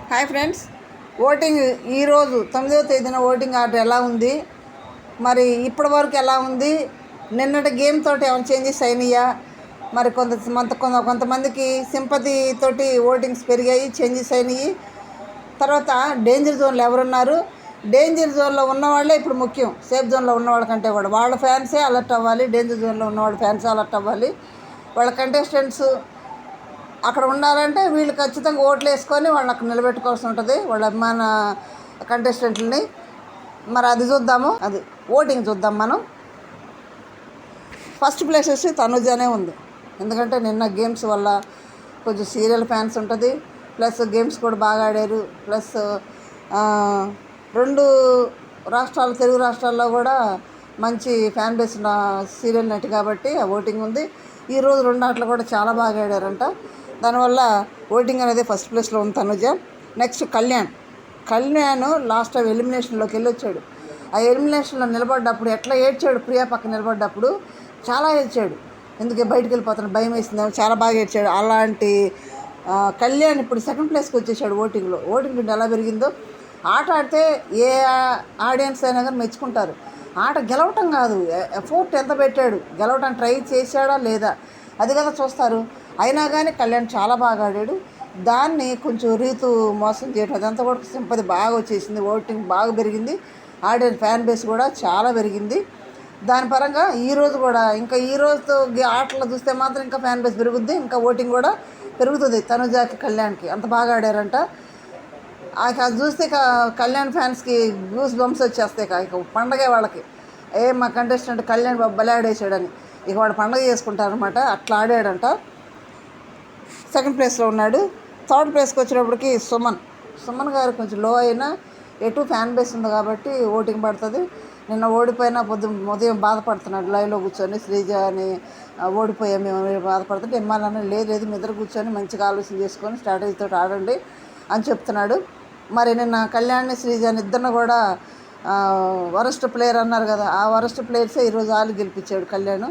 Hi friends, voting ఈరోజు 9వ తేదీన voting order ఎలా ఉంది, మరి ఇప్పటి వరకు ఎలా ఉంది, నిన్నటి గేమ్ తోటి ఏమైనా చేంజెస్ అయినాయా, మరి కొంతమందికి సింపతి తోటి ఓటింగ్స్ పెరిగాయి, చేంజెస్ అయినాయి. తర్వాత డేంజర్ జోన్లో ఎవరున్నారు, డేంజర్ జోన్లో ఉన్నవాళ్ళే ఇప్పుడు ముఖ్యం. సేఫ్ జోన్లో ఉన్న వాళ్ళకంటే కూడా వాళ్ళ ఫ్యాన్సే అలర్ట్ అవ్వాలి, డేంజర్ జోన్లో ఉన్నవాళ్ళ ఫ్యాన్సే అలర్ట్ అవ్వాలి. వాళ్ళ కంటెస్టెంట్స్ అక్కడ ఉండాలంటే వీళ్ళు ఖచ్చితంగా ఓట్లు వేసుకొని వాళ్ళని అక్కడ నిలబెట్టుకోవాల్సి ఉంటుంది, వాళ్ళ అభిమాన కంటెస్టెంట్లని. మరి అది చూద్దాము, అది ఓటింగ్ చూద్దాం మనం. ఫస్ట్ ప్లేస్ వచ్చి తనుజానే ఉంది, ఎందుకంటే నిన్న గేమ్స్ వల్ల కొంచెం సీరియల్ ఫ్యాన్స్ ఉంటుంది, ప్లస్ గేమ్స్ కూడా బాగా ఆడారు, ప్లస్ రెండు తెలుగు రాష్ట్రాల్లో కూడా మంచి ఫ్యాన్ బేస్ ఉన్న సీరియల్ నటి కాబట్టి ఆ ఓటింగ్ ఉంది. ఈరోజు రెండు ఆటలు కూడా చాలా బాగా ఆడారంట, దానివల్ల ఓటింగ్ అనేది ఫస్ట్ ప్లేస్లో ఉంది Tanuja. Next Kalyan last time ఎలిమినేషన్లోకి వెళ్ళొచ్చాడు. ఆ ఎలిమినేషన్లో నిలబడ్డప్పుడు ఎట్లా ఏడ్చాడు, ప్రియా పక్కన నిలబడ్డప్పుడు చాలా ఏడ్చాడు. ఎందుకే బయటకు వెళ్ళిపోతాను, భయం వేసిందేమో, చాలా బాగా ఏడ్చాడు. అలాంటి కళ్యాణ్ ఇప్పుడు సెకండ్ ప్లేస్కి వచ్చేసాడు ఓటింగ్ ఎలా పెరిగిందో. ఆట ఆడితే ఏ ఆడియన్స్ అయినా కానీ మెచ్చుకుంటారు. ఆట గెలవటం కాదు, ఎఫోర్ట్ ఎంత పెట్టాడు, గెలవటం ట్రై చేశాడా లేదా అది కదా చూస్తారు. అయినా కానీ కళ్యాణ్ చాలా బాగా ఆడాడు. దాన్ని కొంచెం రీతు మోసం చేయడం, అదంతా కూడా సింపతి బాగా వచ్చేసింది, ఓటింగ్ బాగా పెరిగింది, ఆడే ఫ్యాన్ బేస్ కూడా చాలా పెరిగింది. దాని పరంగా ఈరోజు కూడా ఇంకా ఈ రోజుతో ఆటలు చూస్తే మాత్రం ఇంకా ఫ్యాన్ బేస్ పెరుగుద్ది, ఇంకా ఓటింగ్ కూడా పెరుగుతుంది. తనుజాకి కళ్యాణ్కి అంత బాగా ఆడారంట. అది చూస్తే కళ్యాణ్ ఫ్యాన్స్కి గూస్ బంప్స్ వచ్చేస్తాయి. ఇక పండగే వాళ్ళకి, మా కంటెస్టెంట్ కళ్యాణ్ బాబు బలి ఆడేసాడని ఇక వాడు పండగ చేసుకుంటారనమాట. అట్లా ఆడాడంట. సెకండ్ ప్లేస్లో ఉన్నాడు. థర్డ్ ప్లేస్కి వచ్చినప్పటికి సుమన్ గారు కొంచెం లో అయినా ఎటు ఫ్యాన్ బేస్ ఉంది కాబట్టి ఓటింగ్ పడుతుంది. నిన్న ఓడిపోయినా ఉదయం బాధపడుతున్నాడు, లైవ్లో కూర్చొని శ్రీజ అని ఓడిపోయాం మేము బాధపడుతుంటే ఎమ్మాలన్నా లేదు మీ ఇద్దరు కూర్చొని మంచిగా ఆలోచన చేసుకొని స్ట్రాటజీతో ఆడండి అని చెప్తున్నాడు. మరి నిన్న కళ్యాణ్ శ్రీజని ఇద్దరిని కూడా వరస్ట్ ప్లేయర్ అన్నారు కదా, ఆ వరస్ట్ ప్లేయర్సే ఈరోజు గెలిపించాడు కళ్యాణ్.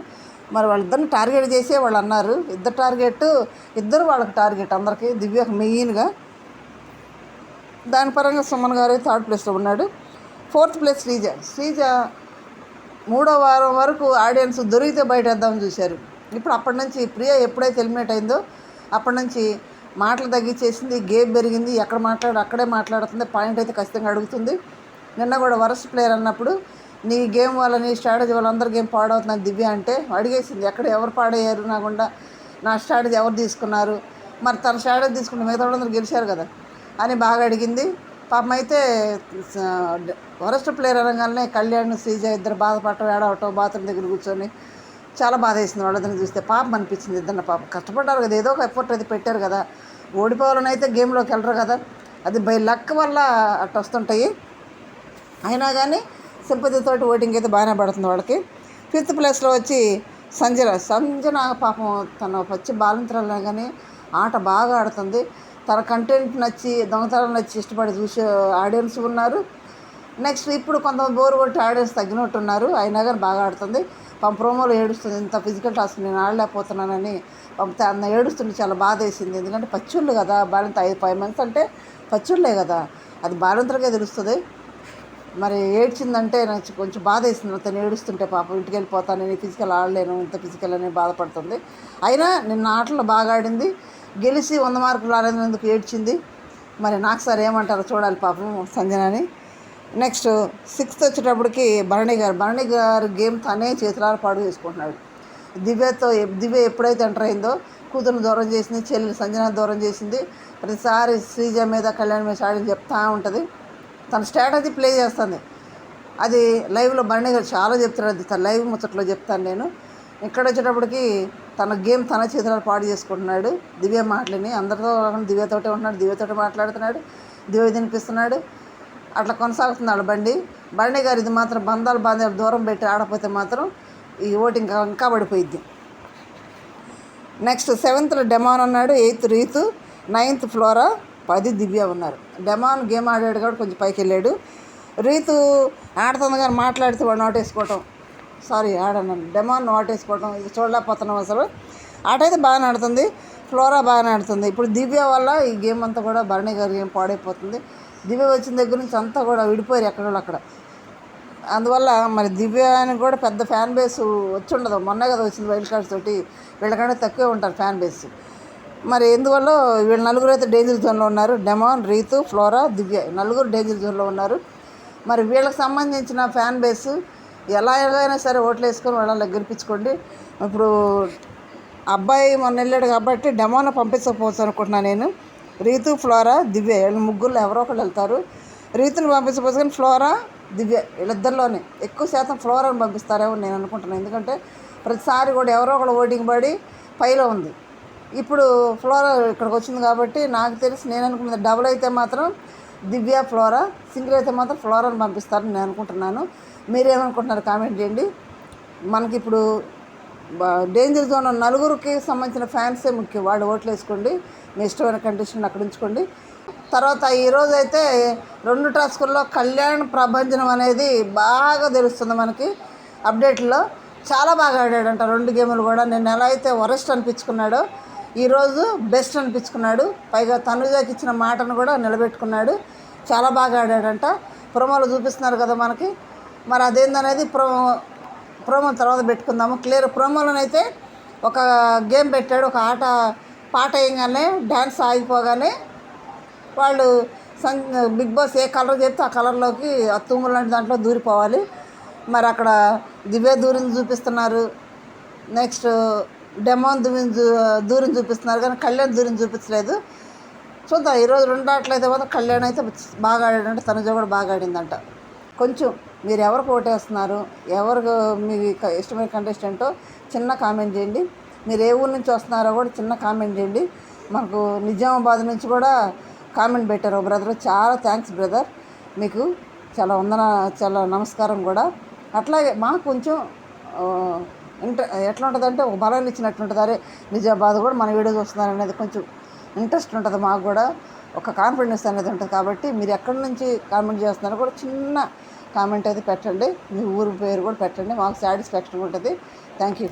మరి వాళ్ళిద్దరిని టార్గెట్ చేసే వాళ్ళు అన్నారు, ఇద్దరు వాళ్ళకి టార్గెట్ అందరికీ, దివ్యకు మెయిన్గా. దాని పరంగా సుమన్ గారు థర్డ్ ప్లేస్లో ఉన్నాడు. ఫోర్త్ ప్లేస్ శ్రీజ 3వ వారం వరకు ఆడియన్స్ దొరికితే బయటేద్దామని చూశారు. ఇప్పుడు అప్పటి నుంచి ప్రియా ఎప్పుడైతే ఎలిమినేట్ అయిందో అప్పటి నుంచి మాటలు తగ్గించేసింది, గేమ్ పెరిగింది, అక్కడే మాట్లాడుతుంది, పాయింట్ అయితే ఖచ్చితంగా అడుగుతుంది. నిన్న కూడా వరస్ట్ ప్లేయర్ అన్నప్పుడు నీ గేమ్ వల్ల నీ స్ట్రాటజీ వల్ల అందరు గేమ్ పాడవుతుందని దివ్య అంటే అడిగేసింది, ఎవరు పాడయ్యారు నాకుండా, నా స్ట్రాటజీ ఎవరు తీసుకున్నారు, మరి తన స్ట్రాటజీ తీసుకుంటే మిగతా వాళ్ళందరూ గెలిచారు కదా అని బాగా అడిగింది. పాపం అయితే వరస్ట్ ప్లేయర్ అనగానే కళ్యాణ్ శ్రీజ ఇద్దరు బాధపడటం, ఏడవటం, బాత్రూమ్ దగ్గర కూర్చొని చాలా బాధ వేసింది. వాళ్ళందరినీ చూస్తే పాపం అనిపించింది. ఇద్దరిని పాపం కష్టపడ్డారు కదా, ఏదో ఒక ఎఫర్ట్ అయితే పెట్టారు కదా, ఓడిపోవాలని అయితే గేమ్లోకి వెళ్ళరు కదా, అది బై లక్ వల్ల అట్లా వస్తుంటాయి. అయినా కానీ సింపతితోటి ఓటింగ్ అయితే బాగానే పడుతుంది వాళ్ళకి. ఫిఫ్త్ ప్లేస్లో వచ్చి సంజన పాపం తన పచ్చి బాలింతరాలనే కానీ ఆట బాగా ఆడుతుంది. తన కంటెంట్ నచ్చి దొంగతనాలు నచ్చి ఇష్టపడి చూసే ఆడియన్స్ ఉన్నారు. నెక్స్ట్ ఇప్పుడు కొంతమంది బోరు కొట్టి ఆడియన్స్ తగ్గినట్టున్నారు, అయినా కానీ బాగా ఆడుతుంది. ప్రోమోలో ఏడుస్తుంది, ఇంత ఫిజికల్ టాస్క్ నేను ఆడలేకపోతున్నానని అన్న ఏడుస్తుంటే చాలా బాధ వేసింది. ఎందుకంటే పచ్చుళ్ళు కదా, బాలింత 5 months అంటే పచ్చుళ్ళే కదా, అది బాలింతలకే తెలుస్తుంది. మరి ఏడ్చిందంటే నాకు కొంచెం బాధ వేసింది. తను ఏడుస్తుంటే పాపం ఇంటికి వెళ్ళిపోతాను, నేను ఫిజికల్ ఆడలేను, ఇంత ఫిజికల్ అని బాధపడుతుంది. అయినా నిన్న ఆటలో బాగా ఆడింది, గెలిచి 100 మార్కులు రాలేనందుకు ఏడ్చింది. మరి నాకు సార్ ఏమంటారో చూడాలి పాపం సంజనని. నెక్స్ట్ 6th వచ్చేటప్పటికి భరణి గారు గేమ్ తనే చేతులారా పాడు చేసుకుంటున్నాడు. దివ్య ఎప్పుడైతే ఎంటర్ అయిందో కూతురుని దూరం చేసింది, చెల్లి సంజన దూరం చేసింది. ప్రతిసారి శ్రీజ మీద కళ్యాణ్ మీద ఆడని చెప్తూ ఉంటుంది, తన స్ట్రాటజీ ప్లే చేస్తుంది. అది లైవ్లో భరణి గారు చాలా చెప్తున్నాడు, తన లైవ్ ముచ్చట్లో చెప్తాను నేను. ఇక్కడ వచ్చేటప్పటికి తన గేమ్ తన చేతులు పాడు చేసుకుంటున్నాడు. దివ్య మాటలని అందరితో దివ్యతోటే ఉంటున్నాడు, దివ్యతోటే మాట్లాడుతున్నాడు, దివ్య తినిపిస్తున్నాడు. అట్లా కొనసాగుతున్నాడు భరణి గారు. ఇది మాత్రం బంధాలు దూరం పెట్టి ఆడపోతే మాత్రం ఈ ఓటింగ్ ఇంకా పడిపోయిద్ది. నెక్స్ట్ 7th డెమాన్ ఉన్నాడు, 8th రీతు, 9th ఫ్లోరా, 10 దివ్య ఉన్నారు. డెమాన్ గేమ్ ఆడాడు కాబట్టి కొంచెం పైకి వెళ్ళాడు. రీతు ఆడుతుంది కానీ మాట్లాడితే వాడు నోటేసుకోవటం, డెమాన్ నోటేసుకోవటం, ఇది చూడలేకపోతున్నాం అసలు. ఆట అయితే బాగానే ఆడుతుంది. ఫ్లోరా బాగానే ఆడుతుంది. ఇప్పుడు దివ్య వల్ల ఈ గేమ్ అంతా కూడా భరణి గారి గేమ్ పాడైపోతుంది. దివ్య వచ్చిన దగ్గర నుంచి అంతా కూడా విడిపోయారు ఎక్కడో అక్కడ. అందువల్ల మరి దివ్యానికి కూడా పెద్ద ఫ్యాన్ బేస్ వచ్చి ఉండదు. మొన్నే కదా వచ్చింది వైల్డ్ కార్డ్స్ తోటి. వీళ్ళకంటే తక్కువే ఉంటారు ఫ్యాన్ బేస్. మరి ఎందువల్ల వీళ్ళు నలుగురు అయితే డేంజర్ జోన్లో ఉన్నారు. డెమాన్, రీతు, ఫ్లోరా, దివ్య నలుగురు డేంజర్ జోన్లో ఉన్నారు. మరి వీళ్ళకి సంబంధించిన ఫ్యాన్ బేస్ ఎలాగైనా సరే ఓట్లు వేసుకొని వాళ్ళ గెలిపించుకోండి. ఇప్పుడు అబ్బాయి మొన్న వెళ్ళాడు కాబట్టి డెమోన పంపించకపోవచ్చు అనుకుంటున్నాను నేను. రీతు, ఫ్లోరా, దివ్య వీళ్ళు ముగ్గురు ఎవరో ఒకళ్ళు వెళ్తారు. రీతుని పంపించకపోతే కానీ ఫ్లోరా, దివ్య వీళ్ళిద్దరిలోనే ఎక్కువ శాతం ఫ్లోరాని పంపిస్తారేమో నేను అనుకుంటున్నాను. ఎందుకంటే ప్రతిసారి కూడా ఎవరో ఒకళ్ళు ఓటింగ్ పడి పైలో ఉంది. ఇప్పుడు ఫ్లోరా ఇక్కడికి వచ్చింది కాబట్టి నాకు తెలిసి నేను అనుకున్నది డబుల్ అయితే మాత్రం దివ్య, ఫ్లోరా, సింగిల్ అయితే మాత్రం ఫ్లోరాని పంపిస్తారని నేను అనుకుంటున్నాను. మీరేమనుకుంటున్నారు కామెంట్ చేయండి. మనకి ఇప్పుడు డేంజర్ జోన్ నలుగురికి సంబంధించిన ఫ్యాన్సే ముఖ్యం. వాళ్ళు ఓట్లు వేసుకోండి. మీ ఇష్టమైన కండిషన్ అక్కడ ఉంచుకోండి. తర్వాత ఈరోజు అయితే 2 టాస్కుల్లో కళ్యాణ్ ప్రభంజనం అనేది బాగా తెలుస్తుంది మనకి అప్డేట్లో. చాలా బాగా ఆడాడంట 2 గేములు కూడా. నేను ఎలా అయితే వరస్ట్ అనిపించుకున్నాడో ఈరోజు బెస్ట్ అనిపించుకున్నాడు. పైగా తనుజాకి ఇచ్చిన మాటను కూడా నిలబెట్టుకున్నాడు. చాలా బాగా ఆడాడంట. ప్రోమోలో చూపిస్తున్నారు కదా మనకి. మరి అదేందనేది ప్రోమో తర్వాత పెట్టుకుందాము. క్లియర్ ప్రోమోలోనైతే ఒక గేమ్ పెట్టాడు. ఒక పాట వేయగానే డ్యాన్స్ ఆగిపోగానే వాళ్ళు బిగ్ బాస్ ఏ కలర్ చెప్తే ఆ కలర్లోకి ఆ తూము లాంటి దాంట్లో దూరిపోవాలి. మరి అక్కడ దివ్య దూరిని చూపిస్తున్నారు. నెక్స్ట్ డెమాన్ దూరిని చూపిస్తున్నారు. కానీ కళ్యాణ్ దూరిని చూపించలేదు. చూద్దాం ఈరోజు 2 ఆటలు అయితే మాత్రం కళ్యాణ్ అయితే బాగా ఆడాడంటే తనుజ కూడా బాగా ఆడిందంట. కొంచెం మీరు ఎవరికి ఓటేస్తున్నారు, ఎవరికి మీ ఇష్టమైన కంటెస్టెంటో చిన్న కామెంట్ చేయండి. మీరు ఏ ఊరు నుంచి వస్తున్నారో కూడా చిన్న కామెంట్ చేయండి. మాకు నిజామాబాద్ నుంచి కూడా కామెంట్ పెట్టారు బ్రదర్. చాలా థ్యాంక్స్ బ్రదర్, మీకు చాలా నమస్కారం కూడా. అట్లాగే మాకు కొంచెం ఎట్లా ఉంటుందంటే ఒక బలాన్ని ఇచ్చినట్టు ఉంటుంది. అరే నిజామాబాద్ కూడా మన వీడియో చూస్తున్నారు అనేది కొంచెం ఇంట్రెస్ట్ ఉంటుంది. మాకు కూడా ఒక కాన్ఫిడెన్స్ అనేది ఉంటుంది. కాబట్టి మీరు ఎక్కడి నుంచి కామెంట్ చేస్తున్నారో కూడా చిన్న కామెంట్ అయితే పెట్టండి. మీ ఊరి పేరు కూడా పెట్టండి. మాకు సాటిస్ఫాక్షన్ ఉంటుంది. Thank you.